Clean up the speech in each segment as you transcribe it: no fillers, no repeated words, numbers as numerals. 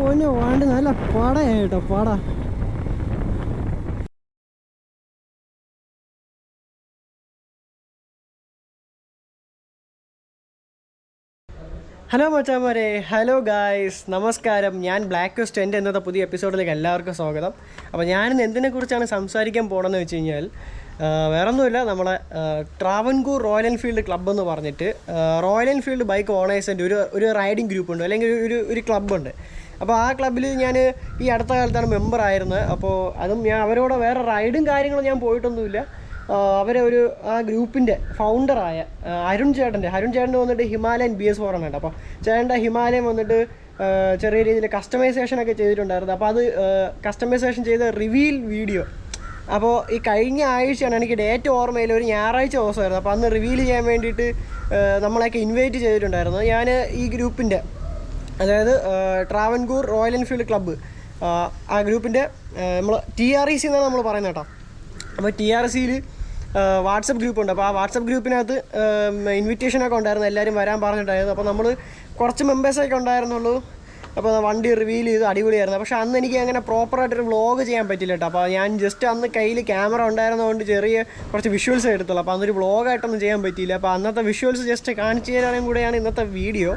പൊന്നോ വേണ്ട നല്ല പടയാ കേട്ടോ പട. ഹലോ മച്ചാമാരെ, ഹലോ ഗായ്സ്, നമസ്കാരം. ഞാൻ ബ്ലാക്ക് ക്വസ്റ്റ് എൻ്റെ ഇന്നത്തെ പുതിയ എപ്പിസോഡിലേക്ക് എല്ലാവർക്കും സ്വാഗതം. അപ്പോൾ ഞാനിന്ന് എന്തിനെക്കുറിച്ചാണ് സംസാരിക്കാൻ പോകണമെന്ന് വെച്ച് കഴിഞ്ഞാൽ വേറൊന്നുമില്ല, നമ്മളെ ട്രാവൻകൂർ റോയൽ എൻഫീൽഡ് ക്ലബ്ബ് എന്ന് പറഞ്ഞിട്ട് റോയൽ എൻഫീൽഡ് ബൈക്ക് ഓണേഴ്സിൻ്റെ ഒരു റൈഡിങ് ഗ്രൂപ്പുണ്ട്, അല്ലെങ്കിൽ ഒരു ക്ലബ്ബുണ്ട്. അപ്പോൾ ആ ക്ലബ്ബിൽ ഞാൻ ഈ അടുത്ത കാലത്താണ് മെമ്പറായിരുന്നത്. അപ്പോൾ അതും ഞാൻ അവരോട് വേറെ റൈഡും കാര്യങ്ങളും ഞാൻ പോയിട്ടൊന്നുമില്ല. അവരെ ആ ഗ്രൂപ്പിൻ്റെ ഫൗണ്ടറായ അരുൺ ചേട്ടൻ്റെ വന്നിട്ട് ഹിമാലയൻ BS4 ആണ് കേട്ടോ. അപ്പോൾ ചേട്ടൻ്റെ ഹിമാലയൻ വന്നിട്ട് ചെറിയ രീതിയിൽ കസ്റ്റമൈസേഷനൊക്കെ ചെയ്തിട്ടുണ്ടായിരുന്നു. അപ്പോൾ അത് കസ്റ്റമൈസേഷൻ ചെയ്ത റിവീൽ വീഡിയോ അപ്പോൾ ഈ കഴിഞ്ഞ ആഴ്ചയാണ് എനിക്ക് ഡേറ്റ് ഓർമ്മയില്ല, ഒരു ഞായറാഴ്ച ദിവസമായിരുന്നു. അപ്പോൾ അന്ന് റിവീൽ ചെയ്യാൻ വേണ്ടിയിട്ട് നമ്മളെയൊക്കെ ഇൻവൈറ്റ് ചെയ്തിട്ടുണ്ടായിരുന്നു. ഞാൻ ഈ ഗ്രൂപ്പിൻ്റെ, അതായത് ട്രാവൻകൂർ റോയൽ എൻഫീൽഡ് ക്ലബ്ബ്, ആ ഗ്രൂപ്പിൻ്റെ നമ്മൾ TREC എന്നാണ് നമ്മൾ പറയുന്നത് കേട്ടോ. അപ്പോൾ TRECയിൽ വാട്സപ്പ് ഗ്രൂപ്പുണ്ട്. അപ്പോൾ ആ വാട്സപ്പ് ഗ്രൂപ്പിനകത്ത് ഇൻവിറ്റേഷനൊക്കെ ഉണ്ടായിരുന്നു, എല്ലാവരും വരാൻ പറഞ്ഞിട്ടായിരുന്നു. അപ്പോൾ നമ്മൾ കുറച്ച് മെമ്പേഴ്സൊക്കെ ഉണ്ടായിരുന്നുള്ളൂ. അപ്പോൾ വണ്ടി റിവീൽ ചെയ്ത് അടിപൊളിയായിരുന്നു. പക്ഷേ അന്ന് എനിക്ക് അങ്ങനെ പ്രോപ്പറായിട്ടൊരു വ്ളോഗ് ചെയ്യാൻ പറ്റില്ല കേട്ടോ. അപ്പോൾ ഞാൻ ജസ്റ്റ് അന്ന് കയ്യിൽ ക്യാമറ ഉണ്ടായിരുന്നതുകൊണ്ട് കുറച്ച് വിഷ്വൽസ് എടുത്തുള്ളൂ. അപ്പോൾ അന്നൊരു വ്ളോഗായിട്ടൊന്നും ചെയ്യാൻ പറ്റിയില്ല. അപ്പോൾ അന്നത്തെ വിഷ്വൽസ് ജസ്റ്റ് കാണിച്ചു തരാനും കൂടെയാണ് ഇന്നത്തെ വീഡിയോ.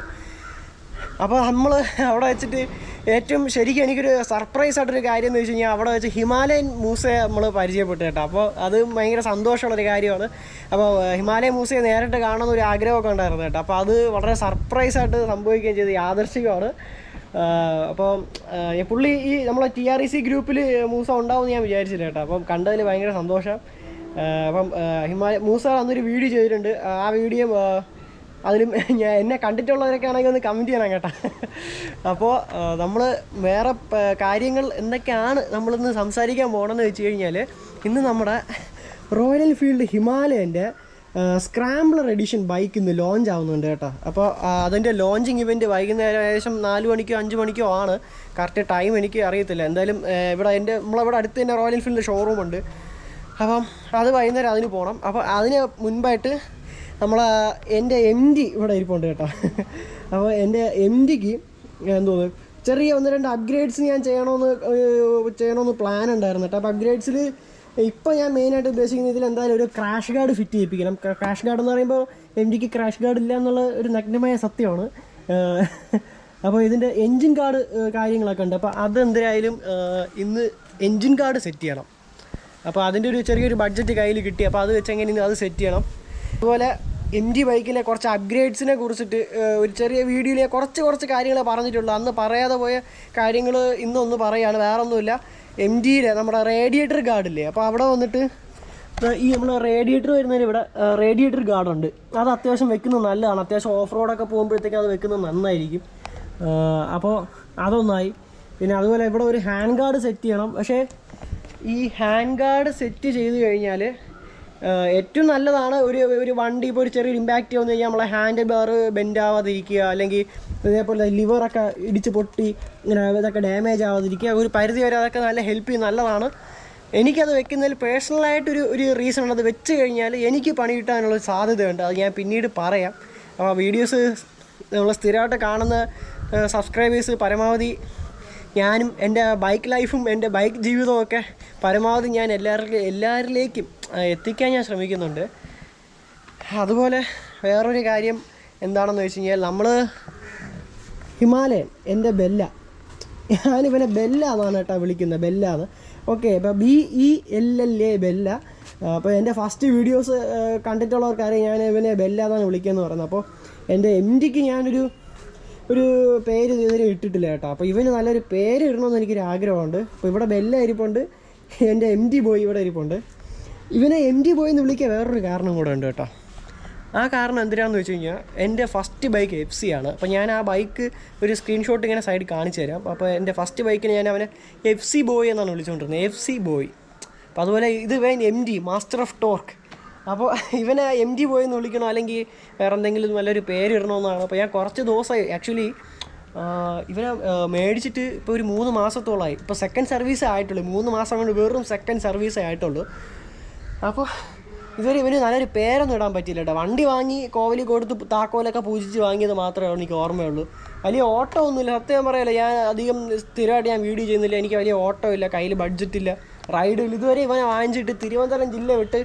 അപ്പോൾ നമ്മൾ അവിടെ വെച്ചിട്ട് ഏറ്റവും ശരിക്കും എനിക്കൊരു സർപ്രൈസ് ആയിട്ടൊരു കാര്യം എന്ന് വെച്ച് കഴിഞ്ഞാൽ അവിടെ വെച്ച് ഹിമാലയൻ മൂസയെ നമ്മൾ പരിചയപ്പെട്ടു കേട്ടോ. അപ്പോൾ അത് ഭയങ്കര സന്തോഷമുള്ളൊരു കാര്യമാണ്. അപ്പോൾ ഹിമാലയൻ മൂസയെ നേരിട്ട് കാണുന്നൊരു ആഗ്രഹമൊക്കെ ഉണ്ടായിരുന്നു കേട്ടോ. അപ്പോൾ അത് വളരെ സർപ്രൈസായിട്ട് സംഭവിക്കുകയും ചെയ്ത് യാദൃശ്ചികമാണ്. അപ്പോൾ പുള്ളി ഈ നമ്മളെ TREC ഗ്രൂപ്പിൽ മൂസ ഉണ്ടാവുമെന്ന് ഞാൻ വിചാരിച്ചില്ല കേട്ടോ. അപ്പം കണ്ടതിൽ ഭയങ്കര സന്തോഷം. അപ്പം മൂസ അന്നൊരു വീഡിയോ ചെയ്തിട്ടുണ്ട്. ആ വീഡിയോ അതിലും എന്നെ കണ്ടിട്ടുള്ളവരൊക്കെ ആണെങ്കിൽ ഒന്ന് കമൻറ്റ് ചെയ്യണം കേട്ടോ. അപ്പോൾ നമ്മൾ വേറെ കാര്യങ്ങൾ എന്തൊക്കെയാണ് നമ്മളിന്ന് സംസാരിക്കാൻ പോകണമെന്ന് വെച്ച് കഴിഞ്ഞാൽ, ഇന്ന് നമ്മുടെ റോയൽ എൻഫീൽഡ് ഹിമാലയൻ്റെ സ്ക്രാംബ്ലർ എഡിഷൻ ബൈക്ക് ഇന്ന് ലോഞ്ച് ആവുന്നുണ്ട് കേട്ടോ. അപ്പോൾ അതിൻ്റെ ലോഞ്ചിങ് ഇവൻറ്റ് വൈകുന്നേരം ഏകദേശം 4 മണിക്കോ 5 മണിക്കോ ആണ്. കറക്റ്റ് ടൈം എനിക്ക് അറിയത്തില്ല. എന്തായാലും നമ്മളിവിടെ അടുത്ത് തന്നെ റോയൽ എൻഫീൽഡ് ഷോറൂമുണ്ട്. അപ്പം അത് വൈകുന്നേരം അതിന് പോകണം. അപ്പോൾ അതിന് മുൻപായിട്ട് എൻ്റെ MD ഇവിടെ ഇരിപ്പുണ്ട് കേട്ടോ. അപ്പോൾ എൻ്റെ MDക്ക് എന്തോന്ന് ചെറിയ 1-2 അപ്ഗ്രേഡ്സ് ഞാൻ ചെയ്യണമെന്ന് പ്ലാൻ ഉണ്ടായിരുന്നു കേട്ടോ. അപ്പോൾ അപ്ഗ്രേഡ്സിൽ ഇപ്പോൾ ഞാൻ മെയിനായിട്ട് ഉദ്ദേശിക്കുന്ന ഇതിൽ എന്തായാലും ഒരു ക്രാഷ് ഗാർഡ് ഫിറ്റ് ചെയ്യിപ്പിക്കണം. ക്രാഷ് ഗാർഡ് എന്ന് പറയുമ്പോൾ MDക്ക് ക്രാഷ് ഗാർഡ് ഇല്ല എന്നുള്ള ഒരു നഗ്നമായ സത്യമാണ്. അപ്പോൾ ഇതിൻ്റെ എൻജിൻ ഗാർഡ് കാര്യങ്ങളൊക്കെ ഉണ്ട്. അപ്പോൾ അതെന്തായാലും ഇന്ന് എൻജിൻ ഗാർഡ് സെറ്റ് ചെയ്യണം. അപ്പോൾ അതിൻ്റെ ചെറിയൊരു ബഡ്ജറ്റ് കയ്യിൽ കിട്ടി. അപ്പോൾ അത് വെച്ച് എങ്ങനെ അത് സെറ്റ് ചെയ്യണം. അതുപോലെ MD ബൈക്കിലെ കുറച്ച് അപ്ഗ്രേഡ്സിനെ കുറിച്ചിട്ട് ഒരു ചെറിയ വീഡിയോയിൽ കുറച്ച് കാര്യങ്ങൾ പറഞ്ഞിട്ടുള്ളൂ. അന്ന് പറയാതെ പോയ കാര്യങ്ങൾ ഇന്നൊന്ന് പറയുകയാണ്. വേറൊന്നുമില്ല, MDയിലെ നമ്മുടെ റേഡിയേറ്റർ ഗാർഡില്ലേ, അപ്പോൾ അവിടെ വന്നിട്ട് ഈ നമ്മൾ റേഡിയേറ്റർ വരുന്നതിന് ഇവിടെ റേഡിയേറ്റർ ഗാർഡുണ്ട്. അത് അത്യാവശ്യം വെക്കുന്നത് നല്ലതാണ്. അത്യാവശ്യം ഓഫ് റോഡൊക്കെ പോകുമ്പോഴത്തേക്കും അത് വെക്കുന്നത് നന്നായിരിക്കും. അപ്പോൾ അതൊന്നായി. പിന്നെ അതുപോലെ ഇവിടെ ഒരു ഹാൻഡ് ഗാർഡ് സെറ്റ് ചെയ്യണം. പക്ഷേ ഈ ഹാൻഡ് ഗാർഡ് സെറ്റ് ചെയ്ത് കഴിഞ്ഞാൽ ഏറ്റവും നല്ലതാണ് ഒരു വണ്ടി ഇപ്പോൾ ഒരു ചെറിയൊരു ഇമ്പാക്റ്റ് വന്നു കഴിഞ്ഞാൽ നമ്മളെ ഹാൻഡിൽ ബാർ ബെൻഡ് ആവാതിരിക്കുക, അല്ലെങ്കിൽ ഇതേപോലെ ലിവറൊക്കെ ഇടിച്ച് പൊട്ടി ഇങ്ങനെ ഇതൊക്കെ ഡാമേജ് ആവാതിരിക്കുക. ഒരു പരിധി വരെ അതൊക്കെ നല്ല ഹെൽപ്പ് ചെയ്യും, നല്ലതാണ്. എനിക്കത് വെക്കുന്നതിൽ പേഴ്സണലായിട്ടൊരു റീസൺ ഉണ്ട്. അത് വെച്ച് കഴിഞ്ഞാൽ എനിക്ക് പണി കിട്ടാനുള്ള സാധ്യതയുണ്ട്. അത് ഞാൻ പിന്നീട് പറയാം. അപ്പോൾ വീഡിയോസ് നമ്മൾ സ്ഥിരമായിട്ട് കാണുന്ന സബ്സ്ക്രൈബേഴ്സ് പരമാവധി ഞാനും എൻ്റെ ബൈക്ക് ലൈഫും എൻ്റെ ബൈക്ക് ജീവിതവും ഒക്കെ പരമാവധി ഞാൻ എല്ലാവരിലേക്കും എത്തിക്കാൻ ഞാൻ ശ്രമിക്കുന്നുണ്ട്. അതുപോലെ വേറൊരു കാര്യം എന്താണെന്ന് വെച്ച് കഴിഞ്ഞാൽ, നമ്മൾ ഹിമാലയൻ എൻ്റെ ഞാനിവനെ ബെല്ല എന്നാണ് കേട്ടോ വിളിക്കുന്നത്, ബെല്ലാന്ന്. ഓക്കെ, ഇപ്പോൾ BELLA ബെല്ല. അപ്പോൾ എൻ്റെ ഫസ്റ്റ് വീഡിയോസ് കണ്ടിട്ടുള്ളവർക്കറിയാം ഞാൻ ഇവനെ ബെല്ല എന്നാണ് വിളിക്കുന്നത് പറയുന്നത്. അപ്പോൾ എൻ്റെ MDക്ക് ഞാനൊരു പേര് ഇതുവരെ ഇട്ടിട്ടില്ല കേട്ടോ. അപ്പോൾ ഇവന് നല്ലൊരു പേര് ഇടണമെന്ന് എനിക്കൊരു ആഗ്രഹമുണ്ട്. അപ്പോൾ ഇവിടെ ബെല്ല ഇരിപ്പുണ്ട്, എൻ്റെ MD ബോയ് ഇവിടെ ഇരിപ്പുണ്ട്. ഇവനെ MD ബോയ് എന്ന് വിളിക്കാൻ വേറൊരു കാരണം കൂടെ ഉണ്ട് കേട്ടോ. ആ കാരണം എന്തിനാണെന്ന് വെച്ച് കഴിഞ്ഞാൽ, എൻ്റെ ഫസ്റ്റ് ബൈക്ക് FC ആണ്. അപ്പോൾ ഞാൻ ആ ബൈക്ക് ഒരു സ്ക്രീൻഷോട്ട് ഇങ്ങനെ സൈഡിൽ കാണിച്ചു തരാം. അപ്പോൾ എൻ്റെ ഫസ്റ്റ് ബൈക്കിന് ഞാൻ അവനെ FC ബോയ് എന്നാണ് വിളിച്ചുകൊണ്ടിരുന്നത്, FC ബോയ്. അപ്പോൾ അതുപോലെ ഇത് MD മാസ്റ്റർ ഓഫ് ടോർക്ക്. അപ്പോൾ ഇവനെ MD ബോയ് എന്ന് വിളിക്കണോ അല്ലെങ്കിൽ വേറെ എന്തെങ്കിലും നല്ലൊരു പേരിടണമെന്നാണ്. അപ്പോൾ ഞാൻ കുറച്ച് ദിവസമായി ആക്ച്വലി ഇവനെ മേടിച്ചിട്ട് ഇപ്പോൾ ഒരു 3 മാസത്തോളമായി. ഇപ്പോൾ സെക്കൻഡ് സർവീസേ ആയിട്ടുള്ളൂ. 3 മാസം കൊണ്ട് വെറും സെക്കൻഡ് സർവീസേ ആയിട്ടുള്ളൂ. അപ്പോൾ ഇവർ നല്ലൊരു പേരൊന്നും ഇടാൻ പറ്റില്ല കേട്ടോ. വണ്ടി വാങ്ങി കോവലി കൊടുത്ത് താക്കോലൊക്കെ പൂജിച്ച് വാങ്ങിയത് മാത്രമേ എനിക്ക് ഓർമ്മയുള്ളൂ. വലിയ ഓട്ടോ ഒന്നുമില്ല, സത്യം പറയല്ല. ഞാൻ അധികം സ്ഥിരമായിട്ട് ഞാൻ വീഡിയോ ചെയ്യുന്നില്ല, എനിക്ക് വലിയ ഓട്ടോ ഇല്ല, കയ്യിൽ ബഡ്ജറ്റില്ല, റൈഡില്ല. ഇതുവരെ ഇവനെ വാങ്ങിച്ചിട്ട് തിരുവനന്തപുരം ജില്ല വിട്ട്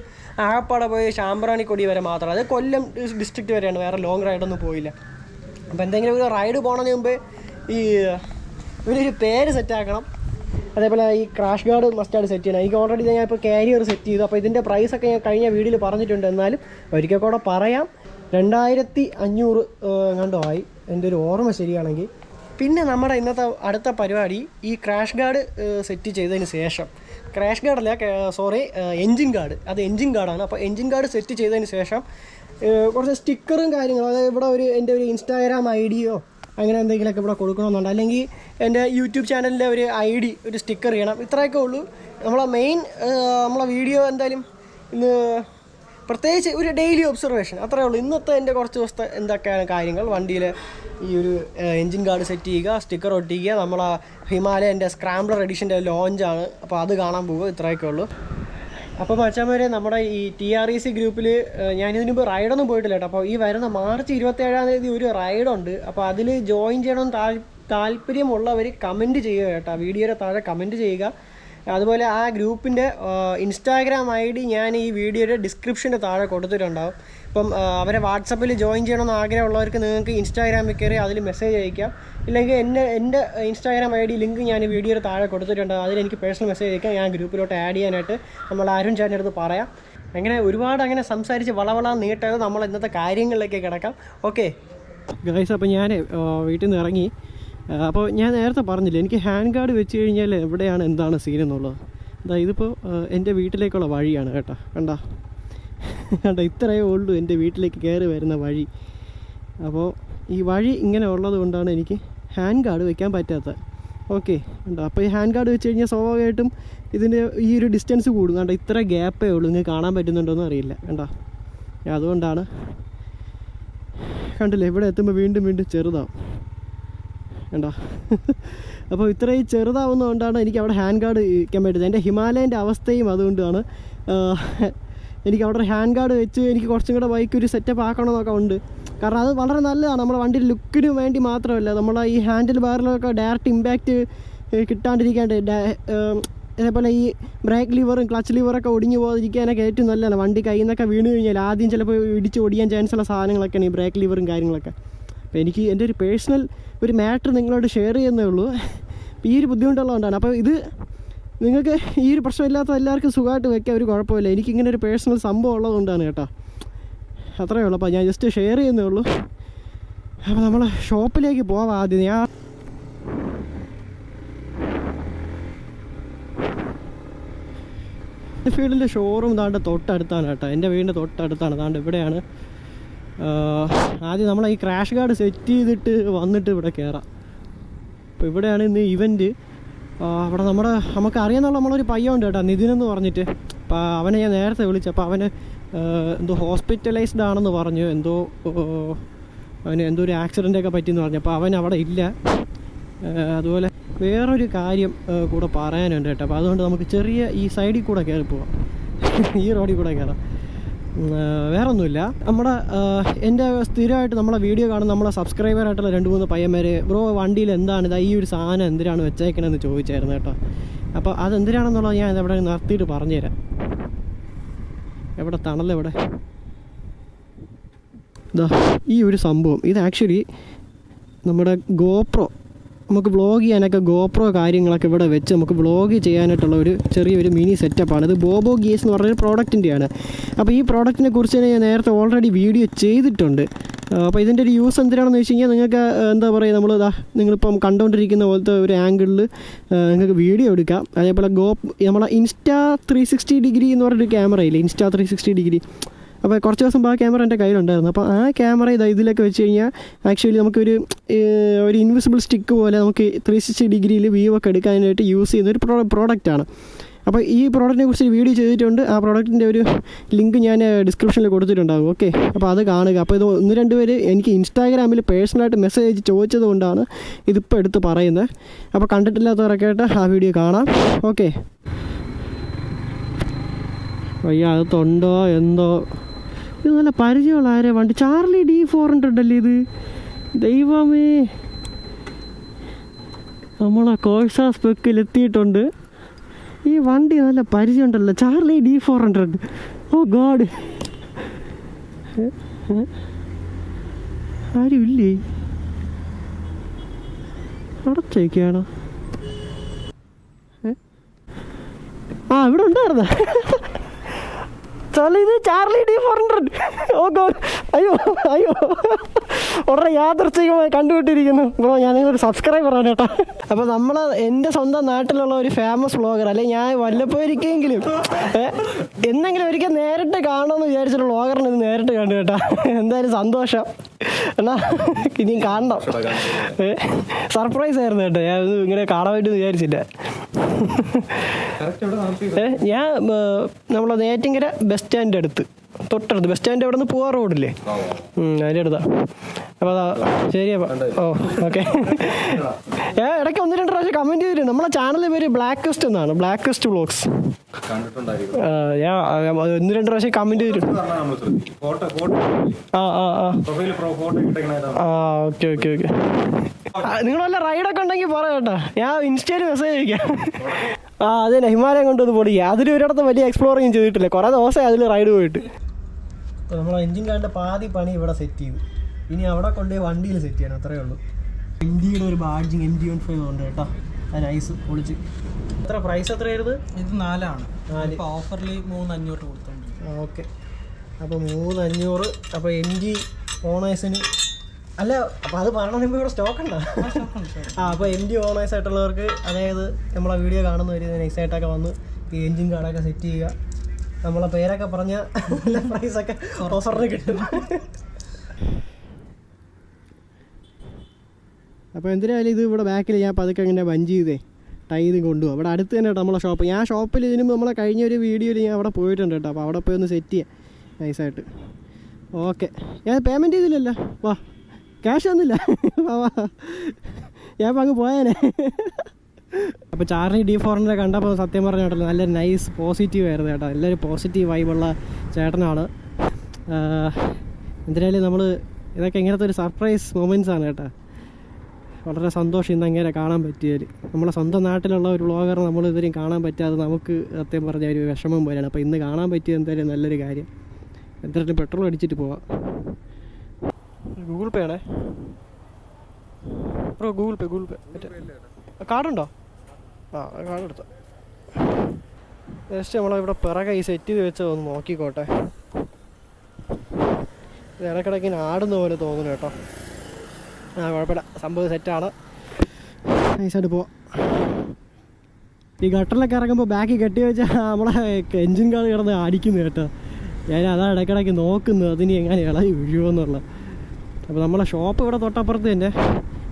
ആകപ്പാടെ പോയി ശാമ്പ്രാണിക്കൊടി വരെ മാത്രം, അത് കൊല്ലം ഡിസ്ട്രിക്റ്റ് വരെയാണ്, വേറെ ലോങ് റൈഡൊന്നും പോയില്ല. അപ്പോൾ എന്തെങ്കിലും ഒരു റൈഡ് പോകണതിന് മുമ്പ് ഈ ഇവരൊരു പേര് സെറ്റാക്കണം. അതേപോലെ ഈ ക്രാഷ് ഗാർഡ് മസ്റ്റായിട്ട് സെറ്റ് ചെയ്യണം. എനിക്ക് ഓൾറെഡി ഞാൻ ഇപ്പോൾ കാരിയർ സെറ്റ് ചെയ്തു. അപ്പോൾ ഇതിൻ്റെ പ്രൈസൊക്കെ ഞാൻ കഴിഞ്ഞ വീഡിയോയിൽ പറഞ്ഞിട്ടുണ്ട്, എന്നാലും ഒരിക്കൽ കൂടെ പറയാം. 2500 കണ്ടുമായി എൻ്റെ ഒരു ഓർമ്മ ശരിയാണെങ്കിൽ. പിന്നെ നമ്മുടെ ഇന്നത്തെ അടുത്ത പരിപാടി ഈ ക്രാഷ് ഗാർഡ് സെറ്റ് ചെയ്തതിന് ശേഷം, ക്രാഷ് ഗാർഡല്ല എൻജിൻ ഗാർഡ്, അത് എൻജിൻ ഗാർഡാണ്. അപ്പോൾ എൻജിൻ ഗാർഡ് സെറ്റ് ചെയ്തതിന് ശേഷം കുറച്ച് സ്റ്റിക്കറും കാര്യങ്ങളും, അതായത് ഇവിടെ എൻ്റെ ഒരു ഇൻസ്റ്റാഗ്രാം ഐഡിയോ അങ്ങനെ എന്തെങ്കിലുമൊക്കെ ഇവിടെ കൊടുക്കണമെന്നുണ്ട്, അല്ലെങ്കിൽ എൻ്റെ യൂട്യൂബ് ചാനലിൻ്റെ ഒരു ID ഒരു സ്റ്റിക്കർ ചെയ്യണം. ഇത്രയൊക്കെ ഉള്ളൂ നമ്മളെ വീഡിയോ. എന്തായാലും ഇന്ന് പ്രത്യേകിച്ച് ഒരു ഡെയിലി ഒബ്സർവേഷൻ അത്രയേ ഉള്ളൂ. ഇന്നത്തെ എൻ്റെ കുറച്ച് ദിവസത്തെ എന്തൊക്കെയാണ് കാര്യങ്ങൾ, വണ്ടിയിൽ ഈ ഒരു എൻജിൻ ഗാർഡ് സെറ്റ് ചെയ്യുക, സ്റ്റിക്കർ ഒട്ടിക്കുക, നമ്മളെ ഹിമാലയൻ്റെ സ്ക്രാംബ്ലർ എഡിഷൻ്റെ ലോഞ്ചാണ്, അപ്പോൾ അത് കാണാൻ പോകുക. ഇത്രയൊക്കെ ഉള്ളൂ. അപ്പോൾ മച്ചാന്മാരെ, നമ്മുടെ ഈ TREC ഗ്രൂപ്പിൽ ഞാനിതിന് മുമ്പ് റൈഡൊന്നും പോയിട്ടില്ല കേട്ടോ. അപ്പോൾ ഈ വരുന്ന മാർച്ച് 27-ാം തീയതി ഒരു റൈഡുണ്ട്. അപ്പോൾ അതിൽ ജോയിൻ ചെയ്യണമെന്ന് താല്പര്യമുള്ളവർ കമൻറ്റ് ചെയ്യുക കേട്ടോ, വീഡിയോയുടെ താഴെ കമൻറ്റ് ചെയ്യുക. അതുപോലെ ആ ഗ്രൂപ്പിൻ്റെ ഇൻസ്റ്റാഗ്രാം ID ഞാൻ ഈ വീഡിയോയുടെ ഡിസ്ക്രിപ്ഷൻ്റെ താഴെ കൊടുത്തിട്ടുണ്ടാവും. അപ്പം അവരെ വാട്സപ്പിൽ ജോയിൻ ചെയ്യണമെന്ന് ആഗ്രഹമുള്ളവർക്ക് നിങ്ങൾക്ക് ഇൻസ്റ്റാഗ്രാമിൽ കയറി അതിൽ മെസ്സേജ് അയക്കാം. ഇല്ലെങ്കിൽ എൻ്റെ ഇൻസ്റ്റാഗ്രാം ID ലിങ്ക് ഞാൻ ഈ വീഡിയോയുടെ താഴെ കൊടുത്തിട്ടുണ്ടാകും. അതിലെനിക്ക് പേഴ്സണൽ മെസ്സേജ് അയക്കാം, ഞാൻ ഗ്രൂപ്പിലോട്ട് ആഡ് ചെയ്യാനായിട്ട് നമ്മൾ അരുൺ ചേട്ടൻ്റെ അടുത്ത് പറയാം. അങ്ങനെ ഒരുപാട് അങ്ങനെ സംസാരിച്ച് വളവള നീട്ടാതെ നമ്മൾ ഇന്നത്തെ കാര്യങ്ങളിലേക്ക് കിടക്കാം. ഓക്കെ ഗൈസ്, അപ്പോൾ ഞാൻ വീട്ടിൽ നിന്ന് ഇറങ്ങി. അപ്പോൾ ഞാൻ നേരത്തെ പറഞ്ഞില്ല, എനിക്ക് ഹാൻഡ് ഗാർഡ് വെച്ച് കഴിഞ്ഞാൽ എവിടെയാണ് എന്താണ് സീൻ എന്നുള്ളത്. അതായത് ഇതിപ്പോൾ എൻ്റെ വീട്ടിലേക്കുള്ള വഴിയാണ് കേട്ടോ. കണ്ടോ ഇത്രയേ ഉള്ളൂ എൻ്റെ വീട്ടിലേക്ക് കയറി വരുന്ന വഴി. അപ്പോൾ ഈ വഴി ഇങ്ങനെ ഉള്ളത് കൊണ്ടാണ് എനിക്ക് ഹാൻഡ് ഗാർഡ് വെക്കാൻ പറ്റാത്തത്. ഓക്കെ ഉണ്ടോ. അപ്പോൾ ഈ ഹാൻഡ് ഗാർഡ് വെച്ച് കഴിഞ്ഞാൽ സ്വാഭാവികമായിട്ടും ഇതിൻ്റെ ഈ ഒരു ഡിസ്റ്റൻസ് കൂടും. കണ്ടോ ഇത്ര ഗ്യാപ്പേ ഉള്ളൂ, നിങ്ങൾക്ക് കാണാൻ പറ്റുന്നുണ്ടോയെന്ന് അറിയില്ല. കണ്ടോ അതുകൊണ്ടാണ്. കണ്ടില്ലേ, ഇവിടെ എത്തുമ്പോൾ വീണ്ടും ചെറുതാവും. കണ്ടോ അപ്പോൾ ഇത്രയും ചെറുതാവുന്നതുകൊണ്ടാണ് എനിക്ക് അവിടെ ഹാൻഡ് ഗാർഡ് വയ്ക്കാൻ പറ്റുന്നത്. എൻ്റെ ഹിമാലയൻ്റെ അവസ്ഥയും അതുകൊണ്ടാണ്. എനിക്ക് അവിടെ ഹാൻഡ് ഗാർഡ് വെച്ച് എനിക്ക് കുറച്ചും കൂടെ ബൈക്ക് ഒരു സെറ്റപ്പ് ആക്കണമെന്നൊക്കെ ഉണ്ട്. കാരണം അത് വളരെ നല്ലതാണ്, നമ്മുടെ വണ്ടിയുടെ ലുക്കിന് വേണ്ടി മാത്രമല്ല, നമ്മളെ ഈ ഹാൻഡിൽ ബാറിലൊക്കെ ഡയറക്റ്റ് ഇമ്പാക്റ്റ് കിട്ടാണ്ടിരിക്കാണ്ട്, അതേപോലെ ഈ ബ്രേക്ക് ലിവറും ക്ലച്ച് ലിവറൊക്കെ ഒടിഞ്ഞു പോകാതിരിക്കാനൊക്കെ ഏറ്റവും നല്ലതാണ്. വണ്ടി കയ്യിൽ നിന്നൊക്കെ വീണ് കഴിഞ്ഞാൽ ആദ്യം ചിലപ്പോൾ ഇടിച്ച് ഒടിയാൻ ചാൻസുള്ള സാധനങ്ങളൊക്കെയാണ് ഈ ബ്രേക്ക് ലിവറും കാര്യങ്ങളൊക്കെ. അപ്പോൾ എനിക്ക് എൻ്റെ ഒരു പേഴ്സണൽ ഒരു മാറ്റർ നിങ്ങളോട് ഷെയർ ചെയ്യുന്നേ ഉള്ളൂ. ഈ ഒരു ബുദ്ധിമുട്ടുള്ളതുകൊണ്ടാണ്. അപ്പോൾ ഇത് നിങ്ങൾക്ക് ഈ ഒരു പ്രശ്നമില്ലാത്ത എല്ലാവർക്കും സുഖമായിട്ട് വെക്കാൻ ഒരു കുഴപ്പമില്ല. എനിക്കിങ്ങനെ ഒരു പേഴ്സണൽ സംഭവം ഉള്ളതുകൊണ്ടാണ് കേട്ടോ, അത്രയേ ഉള്ളൂ. അപ്പോൾ ഞാൻ ജസ്റ്റ് ഷെയർ ചെയ്യുന്നേ ഉള്ളൂ. അപ്പോൾ നമ്മൾ ഷോപ്പിലേക്ക് പോവാം ആദ്യം. ഞാൻ എൻഫീൽഡിൻ്റെ ഷോറൂം താണ്ട് തൊട്ടടുത്താണ് കേട്ടോ, എൻ്റെ വീടിൻ്റെ തൊട്ടടുത്താണ്. താണ്ട് ഇവിടെയാണ്. ആദ്യം നമ്മൾ ഈ ക്രാഷ് ഗാർഡ് സെറ്റ് ചെയ്തിട്ട് വന്നിട്ട് ഇവിടെ കയറാം. അപ്പോൾ ഇവിടെയാണ് ഇന്ന് ഇവൻറ്റ്. അവിടെ നമുക്ക് അറിയാന്നുള്ള നമ്മളൊരു പയ്യുണ്ട് കേട്ടോ, നിതിനെന്ന് പറഞ്ഞിട്ട്. അപ്പോൾ അവനെ ഞാൻ നേരത്തെ വിളിച്ചു. അപ്പോൾ അവന് എന്തോ ഹോസ്പിറ്റലൈസ്ഡ് ആണെന്ന് പറഞ്ഞു, അവന് എന്തോ ഒരു ആക്സിഡൻ്റൊക്കെ പറ്റിയെന്ന് പറഞ്ഞു. അപ്പോൾ അവൻ അവിടെ ഇല്ല. അതുപോലെ വേറൊരു കാര്യം കൂടെ പറയാനുണ്ട് കേട്ടോ. അപ്പോൾ അതുകൊണ്ട് നമുക്ക് ചെറിയ ഈ സൈഡിൽ കൂടെ കയറി പോവാം, ഈ റോഡിൽ കൂടെ കയറാം. വേറൊന്നുമില്ല, എൻ്റെ സ്ഥിരമായിട്ട് നമ്മളെ വീഡിയോ കാണുന്ന നമ്മളെ സബ്സ്ക്രൈബറായിട്ടുള്ള 2-3 പയ്യന്മാർ, ബ്രോ വണ്ടിയിൽ എന്താണ് ഇതാ ഈ ഒരു സാധനം എന്തിനാണ് വെച്ചേക്കണമെന്ന് ചോദിച്ചായിരുന്നു കേട്ടോ. അപ്പോൾ അതെന്തിനാണെന്നുള്ളത് ഞാൻ ഇതെവിടെ നിർത്തിയിട്ട് പറഞ്ഞുതരാം. എവിടെ തണലെവിടെ ഇതാ ഈ ഒരു സംഭവം. ഇത് ആക്ച്വലി നമ്മുടെ ഗോപ്രോ, നമുക്ക് വ്ളോഗ് ചെയ്യാനൊക്കെ ഗോപ്രോ കാര്യങ്ങളൊക്കെ ഇവിടെ വെച്ച് നമുക്ക് വ്ളോഗ് ചെയ്യാനായിട്ടുള്ള ഒരു ചെറിയൊരു മിനി സെറ്റപ്പാണ്. ഇത് ബോബോ ഗീസ് എന്ന് പറഞ്ഞൊരു പ്രോഡക്റ്റിൻ്റെയാണ്. അപ്പോൾ ഈ പ്രോഡക്റ്റിനെ കുറിച്ച് ഞാൻ നേരത്തെ ഓൾറെഡി വീഡിയോ ചെയ്തിട്ടുണ്ട്. അപ്പോൾ ഇതിൻ്റെ ഒരു യൂസ് എന്തിനാണെന്ന് വെച്ച് കഴിഞ്ഞാൽ, നിങ്ങൾക്ക് എന്താ പറയുക, നിങ്ങളിപ്പം കണ്ടുകൊണ്ടിരിക്കുന്ന പോലത്തെ ഒരു ആംഗിളിൽ നിങ്ങൾക്ക് വീഡിയോ എടുക്കാം. അതേപോലെ നമ്മളെ ഇൻസ്റ്റാ 360 ഡിഗ്രി എന്ന് പറഞ്ഞൊരു ക്യാമറയില്ലേ, ഇൻസ്റ്റാ 360 ഡിഗ്രി. അപ്പോൾ കുറച്ച് ദിവസം ആ ക്യാമറ എൻ്റെ കയ്യിലുണ്ടായിരുന്നു. അപ്പോൾ ആ ക്യാമറ ഇതിലൊക്കെ വെച്ച് കഴിഞ്ഞാൽ ആക്ച്വലി നമുക്കൊരു ഇൻവിസിബിൾ സ്റ്റിക്ക് പോലെ നമുക്ക് 360 ഡിഗ്രിയിൽ വ്യൂ ഒക്കെ എടുക്കാനായിട്ട് യൂസ് ചെയ്യുന്ന ഒരു പ്രോഡക്റ്റാണ്. അപ്പോൾ ഈ പ്രോഡക്റ്റിനെ കുറിച്ച് വീഡിയോ ചെയ്തിട്ടുണ്ട്. ആ പ്രോഡക്റ്റിൻ്റെ ഒരു ലിങ്ക് ഞാൻ ഡിസ്ക്രിപ്ഷനിൽ കൊടുത്തിട്ടുണ്ടാകും. ഓക്കെ, അപ്പോൾ അത് കാണുക. അപ്പോൾ ഇത് 1-2 പേര് എനിക്ക് ഇൻസ്റ്റാഗ്രാമിൽ പേഴ്സണലായിട്ട് മെസ്സേജ് ചോദിച്ചത് കൊണ്ടാണ് ഇതിപ്പോൾ എടുത്ത് പറയുന്നത്. അപ്പോൾ കണ്ടിട്ടില്ലാത്തവരൊക്കെ ആയിട്ട് ആ വീഡിയോ കാണാം. ഓക്കെ, അയ്യോ അകത്തുണ്ടോ എന്തോ. ഇത് നല്ല പരിചയമുള്ള ആരെ വണ്ടി, ചാർലി D400 അല്ലേ ഇത്? ദൈവമേ, നമ്മളെ കോഴ്സ സ്പെക്കിലെത്തിയിട്ടുണ്ട്. ഈ വണ്ടി നല്ല പരിചയമുണ്ടല്ലോ, ചാർലി D400. ഓ ഗോഡ്, ആരും ഇല്ലേ? അടച്ചേക്കാണോ? ആ ഇവിടെ ഉണ്ടായിരുന്ന ഇത് ചാർലി D400. ഓ ഗോഡ്, അയ്യോ അയ്യോ, ഉടനെ യാദൃച്ഛികമായി കണ്ടുപിട്ടിരിക്കുന്നു. ബ്രോ, ഞാൻ നിങ്ങളൊരു സബ്സ്ക്രൈബറാണ് കേട്ടോ. അപ്പോൾ നമ്മൾ എൻ്റെ സ്വന്തം നാട്ടിലുള്ള ഒരു ഫേമസ് വ്ളോഗർ, അല്ലെങ്കിൽ ഞാൻ വല്ലപ്പോയിരിക്കെങ്കിലും എന്തെങ്കിലും ഒരിക്കൽ നേരിട്ട് കാണണമെന്ന് വിചാരിച്ചിട്ട് വ്ളോഗറിന് ഇത് നേരിട്ട് കണ്ടു കേട്ടോ. എന്തായാലും സന്തോഷം എന്നാ, ഇനിയും കാണണം. സർപ്രൈസ് ആയിരുന്നു കേട്ടോ, ഞാൻ ഇങ്ങനെ കാണാൻ വേണ്ടി വിചാരിച്ചില്ല. ഞാൻ നമ്മളെ നേറ്റിങ്കര ബസ് സ്റ്റാൻഡിൻ്റെ അടുത്ത്, തൊട്ടടുത്ത് ബസ് സ്റ്റാൻഡ് അവിടെ നിന്ന് പോവാ റോഡില്ലേ, അതിൻ്റെ അടുത്താ. അപ്പോൾ അതാ ശരി. അപ്പോൾ ഓ ഓക്കെ. ഞാൻ ഇടയ്ക്ക് 1-2 പ്രാവശ്യം കമൻറ്റ് ചെയ്തിട്ടുണ്ട്. നമ്മളെ ചാനലിൻ്റെ പേര് ബ്ലാക്ക്വെസ്റ്റ് എന്നാണ്, blackquestvlogs. ഞാൻ 1-2 പ്രാവശ്യം കമൻറ്റ് ചെയ്തിട്ടുണ്ട്. Okay okay okay. നിങ്ങൾ വല്ല റൈഡൊക്കെ ഉണ്ടെങ്കിൽ പറയാം കേട്ടോ, ഞാൻ ഇൻസ്റ്റയിൽ മെസ്സേജ് അയക്കാം. അതെ, ഹിമാലയം കൊണ്ടൊന്ന് പൊടിക്കുക. അതിൽ ഒരിടത്തും വലിയ എക്സ്പ്ലോറിങ് ചെയ്തിട്ടില്ല, കുറേ ദിവസമായി അതിൽ റൈഡ് പോയിട്ട്. അപ്പോൾ നമ്മൾ എൻജിൻ കാറിൻ്റെ പാതി പണി ഇവിടെ സെറ്റ് ചെയ്തു. ഇനി അവിടെ കൊണ്ടുപോയി വണ്ടിയിൽ സെറ്റ് ചെയ്യണം, അത്രയേ ഉള്ളൂ. ഇന്ത്യയുടെ ഒരു ബാഡ്ജിങ് MT-15 ഉണ്ട് കേട്ടോ, അത് നൈസ് പൊളിച്ച്. എത്ര പ്രൈസ് എത്രയായിരുന്നു? ഇത് 4 ആണ്. ഓഫറിൽ 3,500 കൊടുത്തുണ്ട്. ഓക്കെ, അപ്പോൾ 3,500. അപ്പോൾ MG ഓണേഴ്സിന് അല്ല, അപ്പോൾ അത് പറയണമെങ്കിൽ ഇപ്പോൾ ഇവിടെ സ്റ്റോക്ക് ഉണ്ടോ? അപ്പോൾ MG ഓണേഴ്സ് ആയിട്ടുള്ളവർക്ക്, അതായത് നമ്മളെ വീഡിയോ കാണുന്നവർ നൈസായിട്ടൊക്കെ വന്ന് ഈ എൻജിൻ കാർഡൊക്കെ സെറ്റ് ചെയ്യുക. നമ്മളെ പേരൊക്കെ പറഞ്ഞാൽ നല്ല പ്രൈസൊക്കെ ഓഫറിന് കിട്ടും. അപ്പോൾ എന്തായാലും ഇത് ഇവിടെ ബാക്കിൽ ഞാൻ പതുക്കെ ഇങ്ങനെ ബഞ്ച് ചെയ്തേ ടൈ ചെയ്ത് കൊണ്ടുപോകും. അവിടെ അടുത്ത് തന്നെ കേട്ടോ നമ്മളെ ഷോപ്പ്. ഞാൻ ഷോപ്പിൽ ഇതിനും നമ്മളെ കഴിഞ്ഞ ഒരു വീഡിയോയിൽ ഞാൻ അവിടെ പോയിട്ടുണ്ട് കേട്ടോ. അപ്പോൾ അവിടെ പോയി ഒന്ന് സെറ്റ് ചെയ്യാം നൈസായിട്ട്. ഓക്കെ, ഞാൻ പേയ്മെൻറ്റ് ചെയ്തില്ലല്ലോ. വാ, ക്യാഷ് ഒന്നുമില്ല. വാ, ഞാൻ ഇപ്പോൾ അങ്ങ് പോയേനെ. അപ്പോൾ ചാർലി D400 കണ്ടപ്പോൾ സത്യം പറഞ്ഞ കേട്ടോ നല്ല നൈസ് പോസിറ്റീവ് ആയിരുന്നു കേട്ടോ. എല്ലാവരും പോസിറ്റീവ് വൈബുള്ള ചേട്ടനാണ്. എന്തായാലും നമ്മൾ ഇതൊക്കെ ഇങ്ങനത്തെ ഒരു സർപ്രൈസ് മൊമെൻറ്റ്സാണ് കേട്ടോ. വളരെ സന്തോഷം ഇന്ന് അങ്ങനെ കാണാൻ പറ്റിയാൽ. നമ്മളെ സ്വന്തം നാട്ടിലുള്ള ഒരു വ്ളോഗർ നമ്മൾ ഇതുവരെയും കാണാൻ പറ്റാതെ നമുക്ക് സത്യം പറഞ്ഞ ഒരു വിഷമം പോലെയാണ്. അപ്പോൾ ഇന്ന് കാണാൻ പറ്റിയത് എന്തായാലും നല്ലൊരു കാര്യം. എന്തായാലും പെട്രോൾ അടിച്ചിട്ട് പോവാം. ഗൂഗിൾ പേ ആണേ ബ്രോ, ഗൂഗിൾ പേ കാർഡുണ്ടോ? കാർഡ് എടുത്തോ. ജസ്റ്റ് നമ്മളിവിടെ പിറകെ ഈ സെറ്റ് ചെയ്ത് വെച്ചത് ഒന്ന് നോക്കിക്കോട്ടെ. ഇടയ്ക്കിടയ്ക്ക് ഇങ്ങനെ ആടുന്ന പോലെ തോന്നുന്നു കേട്ടോ. കുഴപ്പമില്ല, സംഭവം സെറ്റാണ്. നൈസായിട്ട് പോവാം. ഈ ഗട്ടറിലൊക്കെ ഇറങ്ങുമ്പോൾ ബാക്കി കെട്ടി വെച്ചാൽ നമ്മളെ എൻജിൻ കാർ കിടന്ന് അടിക്കുന്നു കേട്ടോ. ഞാൻ അതാണ് ഇടയ്ക്കിടയ്ക്ക് നോക്കുന്നത്, അതിന് എങ്ങനെ ഇളകി വീഴുമെന്നുള്ള. അപ്പോൾ നമ്മളെ ഷോപ്പ് ഇവിടെ തൊട്ടപ്പുറത്ത് തന്നെ.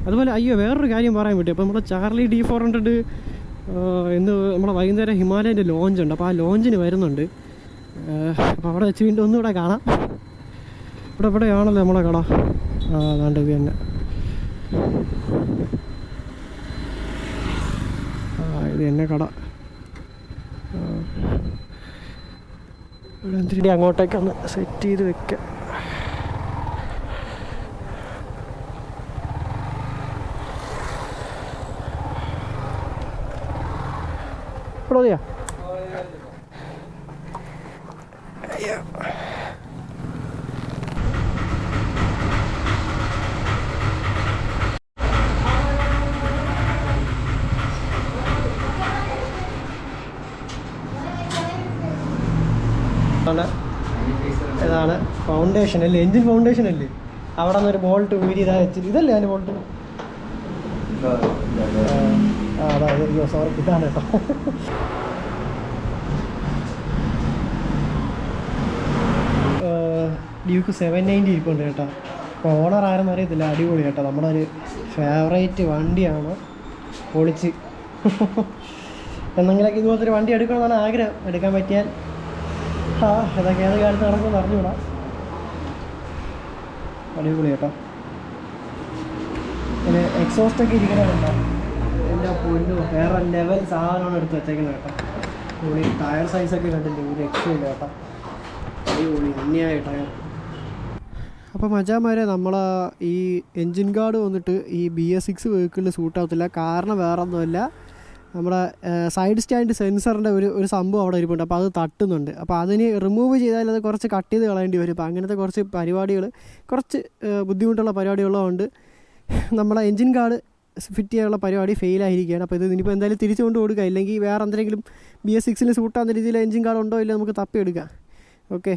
അതുപോലെ അയ്യോ വേറൊരു കാര്യം പറയാൻ പറ്റും. അപ്പോൾ നമ്മുടെ ചാർലി D400 ഇന്ന് നമ്മുടെ വൈകുന്നേരം ഹിമാലയൻ്റെ ലോഞ്ച് ഉണ്ട്. അപ്പോൾ ആ ലോഞ്ചിന് വരുന്നുണ്ട്. അപ്പോൾ അവിടെ വെച്ച് വീണ്ടും ഒന്നുകൂടെ കാണാം. ഇവിടെയാണല്ലോ നമ്മളെ കട. അതാണ്ട് ഇത് തന്നെ. ഇത് തന്നെ കട. ഇവിടെ എന്തിരി അങ്ങോട്ടേക്കൊന്ന് സെറ്റ് ചെയ്ത് വെക്കാം. ഇവിടെ മതിയാ? ഇതാണ് ഫൗണ്ടേഷൻ അല്ലേ, എൻജിൻ ഫൗണ്ടേഷൻ അല്ലേ. അവിടെ നിന്നൊരു ബോൾട്ട് ഊരി ഇതാ വെച്ചിട്ട്, ഇതല്ലേ അതിൻ്റെ ബോൾട്ട്? അതാ സോറി, ഇതാണ് കേട്ടോ. ഡ്യൂക്ക് 790 ഇരിപ്പുണ്ട് കേട്ടോ. അപ്പോൾ ഓണർ ആരെന്ന് അറിയത്തില്ല, അടിപൊളി കേട്ടോ. നമ്മുടെ ഒരു ഫേവറേറ്റ് വണ്ടിയാണ്, പൊളിച്ച്. എന്തെങ്കിലൊക്കെ ഇതുപോലത്തെ ഒരു വണ്ടി എടുക്കണമെന്നാണ് ആഗ്രഹം. എടുക്കാൻ പറ്റിയാൽ ഇതൊക്കെ ഏത് കാലത്ത് നടക്കുമെന്ന് അറിഞ്ഞുകൂടാ. അടിപൊളി കേട്ടോ. പിന്നെ എക്സോസ്റ്റൊക്കെ ഇരിക്കണമുണ്ടോ? എൻ്റെ പൊന്നു, വേറെ ലെവൽ സാധനമാണ് എടുത്ത് വെച്ചേക്കുന്നത് കേട്ടോ. പൊളി ടയർ സൈസൊക്കെ കണ്ടിട്ട് ഒരു രക്ഷയില്ല കേട്ടോ. അടിപൊളി അന്യായ ടയർ. അപ്പോൾ മച്ചാന്മാരെ, നമ്മൾ ഈ എൻജിൻ ഗാർഡ് വന്നിട്ട് ഈ BS6 വെഹിക്കിളിൽ സൂട്ടാകത്തില്ല. കാരണം വേറെ ഒന്നുമല്ല, നമ്മുടെ സൈഡ് സ്റ്റാൻഡ് സെൻസറിൻ്റെ ഒരു സംഭവം അവിടെ ഇരിപ്പുണ്ട്. അപ്പോൾ അത് തട്ടുന്നുണ്ട്. അപ്പോൾ അതിന് റിമൂവ് ചെയ്താൽ അത് കുറച്ച് കട്ട് ചെയ്ത് കളയേണ്ടി വരും. അപ്പോൾ അങ്ങനത്തെ കുറച്ച് പരിപാടികൾ, കുറച്ച് ബുദ്ധിമുട്ടുള്ള പരിപാടികളുണ്ട്. നമ്മളെ എൻജിൻ ഗാർഡ് ഫിറ്റ് ചെയ്യാനുള്ള പരിപാടി ഫെയിലായിരിക്കുകയാണ്. അപ്പോൾ ഇനിയിപ്പോൾ എന്തായാലും തിരിച്ചു കൊണ്ട് കൊടുക്കുക, ഇല്ലെങ്കിൽ വേറെ എന്തെങ്കിലും BS6 സൂട്ടാകുന്ന രീതിയിൽ എൻജിൻ ഗാർഡ് ഉണ്ടോ ഇല്ല നമുക്ക് തപ്പിയെടുക്കാം. ഓക്കെ,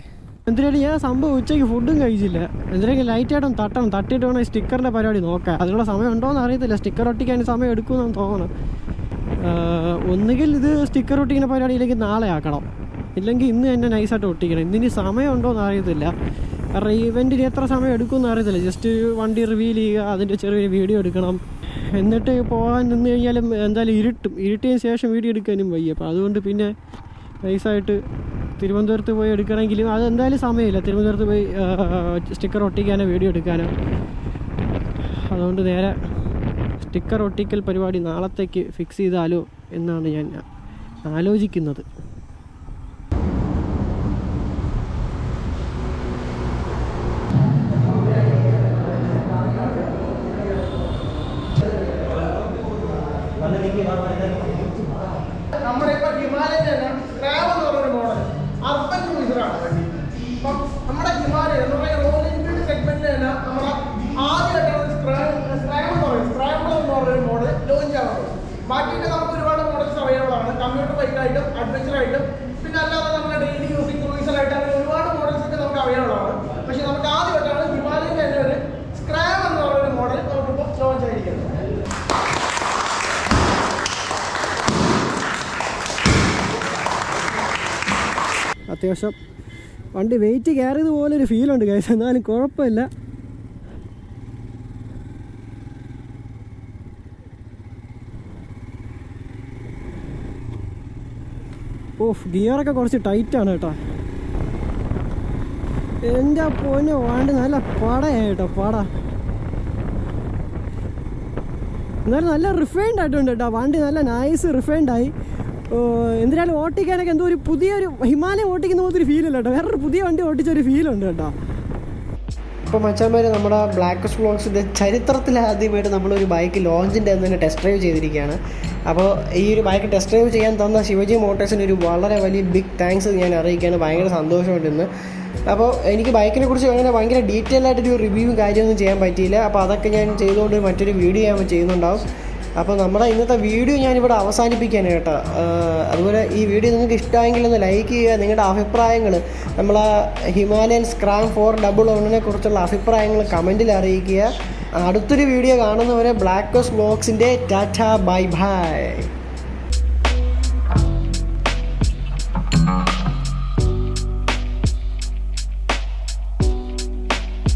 എന്തിനാലും ഞാൻ സംഭവം ഉച്ചയ്ക്ക് ഫുഡും കഴിച്ചില്ല. എന്തിനാലും ലൈറ്റായിട്ടും തട്ടിയിട്ട് വേണം സ്റ്റിക്കറിൻ്റെ പരിപാടി നോക്കാം. അതിനുള്ള സമയം ഉണ്ടോ എന്ന് അറിയത്തില്ല. സ്റ്റിക്കർ ഒട്ടിക്കാൻ സമയം എടുക്കുമെന്നാണ് തോന്നണം. ഒന്നുകിൽ ഇത് സ്റ്റിക്കർ ഒട്ടിക്കുന്ന പരിപാടിയിലേക്ക് നാളെ ആക്കണം, ഇല്ലെങ്കിൽ ഇന്ന് തന്നെ നൈസായിട്ട് ഒട്ടിക്കണം. ഇന്നിനി സമയം ഉണ്ടോ എന്ന് അറിയത്തില്ല. കാരണം ഈ ഇവൻറ്റിന് എത്ര സമയം എടുക്കുമെന്ന് അറിയത്തില്ല. ജസ്റ്റ് വണ്ടി റിവീൽ ചെയ്യുക, അതിൻ്റെ ചെറിയൊരു വീഡിയോ എടുക്കണം, എന്നിട്ട് പോകാൻ നിന്ന് കഴിഞ്ഞാലും എന്തായാലും ഇരുട്ടിയതിന് ശേഷം വീഡിയോ എടുക്കാനും വയ്യ. അപ്പോൾ അതുകൊണ്ട് പിന്നെ നൈസായിട്ട് തിരുവനന്തപുരത്ത് പോയി എടുക്കണമെങ്കിലും അത് എന്തായാലും സമയമില്ല. തിരുവനന്തപുരത്ത് പോയി സ്റ്റിക്കർ ഒട്ടിക്കാനോ വീഡിയോ എടുക്കാനോ. അതുകൊണ്ട് നേരെ സ്റ്റിക്കർ ഒട്ടിക്കൽ പരിപാടി നാളത്തേക്ക് ഫിക്സ് ചെയ്താലോ എന്നാണ് ഞാൻ ആലോചിക്കുന്നത്. നമ്മുടെ ഇപ്പോൾ ഹിമാലയൻ തന്നെ സ്ക്രാം എന്ന് പറഞ്ഞൊരു മോഡൽ അർബൻ ക്രൂസറാണ് വണ്ടി. അപ്പം നമ്മുടെ ഹിമാലയൻ എന്ന് പറയുന്ന റോയൽ എൻഫീൽഡ് സെഗ്മെന്റിൽ തന്നെ നമ്മുടെ ആദ്യമായിട്ടാണ് സ്ക്രാംബിൾ എന്ന് പറഞ്ഞൊരു മോഡൽ ലോഞ്ച് ആവുന്നത്. ബാക്കിയിട്ട് നമുക്ക് ഒരുപാട് മോഡൽസ് അവൈലബിൾ ആണ്. കമ്പ്യൂട്ടർ ബൈക്കായിട്ടും അഡ്വഞ്ചറായിട്ടും പിന്നെ അല്ലാതെ നമ്മുടെ ഡെയിലി യൂസിങ് ക്രൂസറായിട്ട് അങ്ങനെ ഒരുപാട് മോഡൽസ് ഒക്കെ നമുക്ക് അവൈലബിൾ ആണ്. പക്ഷേ നമുക്ക് ആദ്യമായിട്ടാണ് ഹിമാലയൻ തന്നെ ഒരു സ്ക്രാം എന്ന് പറഞ്ഞൊരു മോഡൽ നമുക്കിപ്പോൾ ലോഞ്ച് ആയിരിക്കുന്നത്. അത്യാവശ്യം വണ്ടി വെയിറ്റ് കയറിയത് പോലെ ഒരു ഫീലുണ്ട് ഗൈസ്, എന്നാലും കുഴപ്പമില്ല. ഗിയറൊക്കെ കുറച്ച് ടൈറ്റാണ് കേട്ടോ. എൻ്റെ പൊന്നെ വണ്ടി നല്ല പടയായി കേട്ടോ, പട. എന്നാലും നല്ല റിഫൈൻഡ് ആയിട്ടുണ്ട് കേട്ടോ വണ്ടി, നല്ല നൈസ് റിഫൈൻഡായി. എന്തിനാലും ഓട്ടിക്കാനൊക്കെ എന്തോ ഒരു പുതിയൊരു ഹിമാലയം ഓട്ടിക്കുന്ന പോലത്തെ ഒരു ഫീലല്ല കേട്ടോ, വേറൊരു പുതിയ വണ്ടി ഓട്ടിച്ചൊരു ഫീലുണ്ട് കേട്ടോ. ഇപ്പോൾ മച്ചാന്മാർ, നമ്മുടെ ബ്ലാക്ക്വെസ്റ്റ് വ്ലോഗ്സിൻ്റെ ചരിത്രത്തിൽ ആദ്യമായിട്ട് നമ്മളൊരു ബൈക്ക് ലോഞ്ചിൻ്റെ തന്നെ ടെസ്റ്റ് ഡ്രൈവ് ചെയ്തിരിക്കുകയാണ്. അപ്പോൾ ഈ ഒരു ബൈക്ക് ടെസ്റ്റ് ഡ്രൈവ് ചെയ്യാൻ തന്ന ശിവജി മോട്ടോഴ്സിന് ഒരു വളരെ വലിയ ബിഗ് താങ്ക്സ് ഞാൻ അറിയിക്കുകയാണ്. ഭയങ്കര സന്തോഷമുണ്ടെന്ന്. അപ്പോൾ എനിക്ക് ബൈക്കിനെ കുറിച്ച് അങ്ങനെ ഭയങ്കര ഡീറ്റെയിൽ ആയിട്ടൊരു റിവ്യൂവും കാര്യമൊന്നും ചെയ്യാൻ പറ്റിയില്ല. അപ്പോൾ അതൊക്കെ ഞാൻ ചെയ്തുകൊണ്ട് മറ്റൊരു വീഡിയോ ഞാൻ ചെയ്യുന്നുണ്ടാവും. അപ്പോൾ നമ്മുടെ ഇന്നത്തെ വീഡിയോ ഞാനിവിടെ അവസാനിപ്പിക്കുകയാണ് കേട്ടോ. അതുപോലെ ഈ വീഡിയോ നിങ്ങൾക്ക് ഇഷ്ടമായെങ്കിൽ ഒന്ന് ലൈക്ക് ചെയ്യുക. നിങ്ങളുടെ അഭിപ്രായങ്ങൾ നമ്മളെ ഹിമാലയൻ SCRAM411 കുറിച്ചുള്ള അഭിപ്രായങ്ങൾ കമൻറ്റിൽ അറിയിക്കുക. അടുത്തൊരു വീഡിയോ കാണുന്നവരെ ബ്ലാക്ക്വെസ്റ്റ് വ്ലോഗ്സിൻ്റെ ടാറ്റ ബൈ ബൈ.